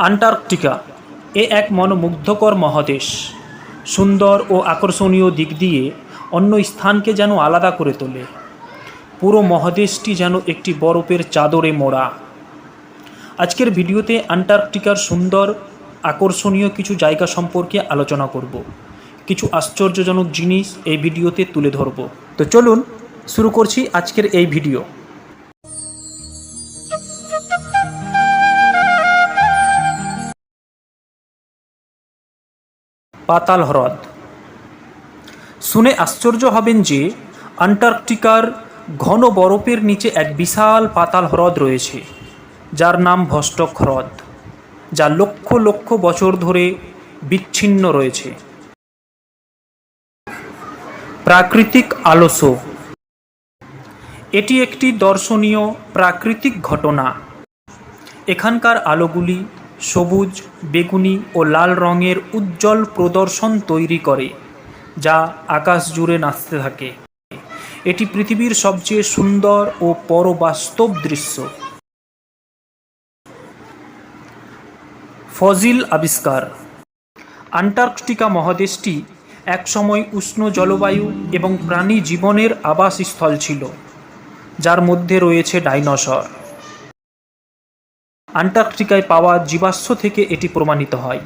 Antarctica এক মনোমুগ্ধকর মহাদেশ। সুন্দর ও আকর্ষণীয় দিক দিয়ে অন্য স্থানকে যেন আলাদা করে তোলে। পুরো মহাদেশটি যেন একটি বরফের চাদরে মোড়া। আজকের ভিডিওতে আন্টার্কটিকার সুন্দর আকর্ষণীয় কিছু জায়গা সম্পর্কে আলোচনা করব। কিছু আশ্চর্যজনক জিনিস এই ভিডিওতে তুলে ধরব। তো চলুন শুরু করছি আজকের এই ভিডিও। পাতাল হ্রদ। শুনে আশ্চর্য হবেন যে আন্টার্কটিকার ঘন বরফের নিচে এক বিশাল পাতাল হ্রদ রয়েছে, যার নাম ভস্টক হ্রদ, যা লক্ষ লক্ষ বছর ধরে বিচ্ছিন্ন রয়েছে। প্রাকৃতিক আলোস। এটি একটি দর্শনীয় প্রাকৃতিক ঘটনা। এখানকার আলোগুলি সবুজ, বেগুনি ও লাল রঙের উজ্জ্বল প্রদর্শন তৈরি করে, যা আকাশ জুড়ে নাচতে থাকে। এটি পৃথিবীর সবচেয়ে সুন্দর ও পরবাস্তব দৃশ্য। ফসিল আবিষ্কার। আন্টার্কটিকা মহাদেশটি একসময় উষ্ণ জলবায়ু এবং প্রাণী জীবনের আবাসস্থল ছিল, যার মধ্যে রয়েছে ডাইনোসর। আন্টার্কটিকায় পাওয়া জীবাশ্ম থেকে এটি প্রমাণিত হয়।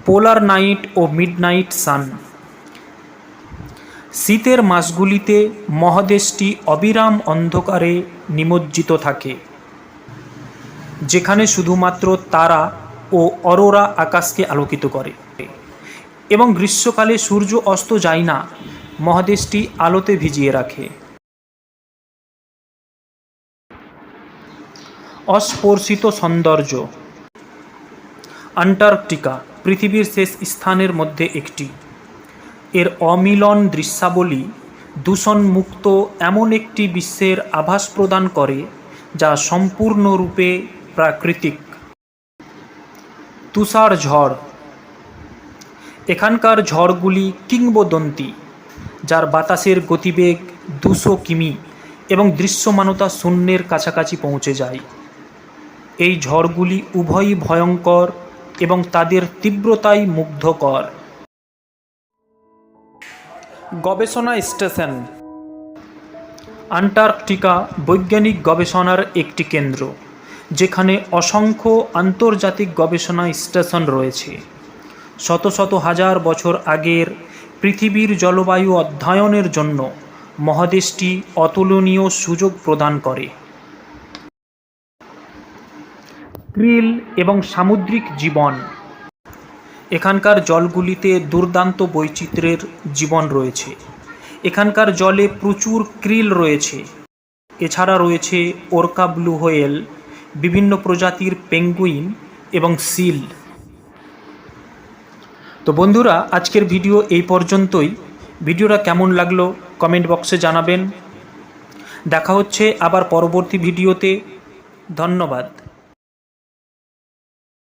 পোলার নাইট ও মিডনাইট সান। শীতের মাসগুলিতে মহাদেশটি অবিরাম অন্ধকারে নিমজ্জিত থাকে, যেখানে শুধুমাত্র তারা ও অরোরা আকাশকে আলোকিত করে, এবং গ্রীষ্মকালে সূর্য অস্ত যায় না, মহাদেশটি আলোতে ভিজিয়ে রাখে। অস্পর্শিত সৌন্দর্য। আন্টার্কটিকা পৃথিবীর শেষ স্থানের মধ্যে একটি। এর অমিলন দৃশ্যাবলী দূষণমুক্ত এমন একটি বিশ্বের আভাস প্রদান করে, যা সম্পূর্ণরূপে প্রাকৃতিক। তুষার ঝড়। এখানকার ঝড়গুলি কিংবদন্তি, যার বাতাসের গতিবেগ 200 কিমি এবং দৃশ্যমানতা শূন্যের কাছাকাছি পৌঁছে যায়। এই ঝড়গুলি উভয়ই ভয়ঙ্কর এবং তাদের তীব্রতাই মুগ্ধকর। গবেষণা স্টেশন। আন্টার্কটিকা বৈজ্ঞানিক গবেষণার একটি কেন্দ্র, যেখানে অসংখ্য আন্তর্জাতিক গবেষণা স্টেশন রয়েছে। শত শত হাজার বছর আগের পৃথিবীর জলবায়ু অধ্যয়নের জন্য মহাদেশটি অতুলনীয় সুযোগ প্রদান করে। ক্রিল এবং সামুদ্রিক জীবন। এখানকার জলগুলিতে দুর্দান্ত বৈচিত্র্যের জীবন রয়েছে। এখানকার জলে প্রচুর ক্রিল রয়েছে। এছাড়া রয়েছে ওরকা ব্লু হোয়েল, বিভিন্ন প্রজাতির পেঙ্গুইন এবং সিল। তো বন্ধুরা, আজকের ভিডিও এই পর্যন্তই। ভিডিওটা কেমন লাগলো কমেন্ট বক্সে জানাবেন। দেখা হচ্ছে আবার পরবর্তী ভিডিওতে। ধন্যবাদ।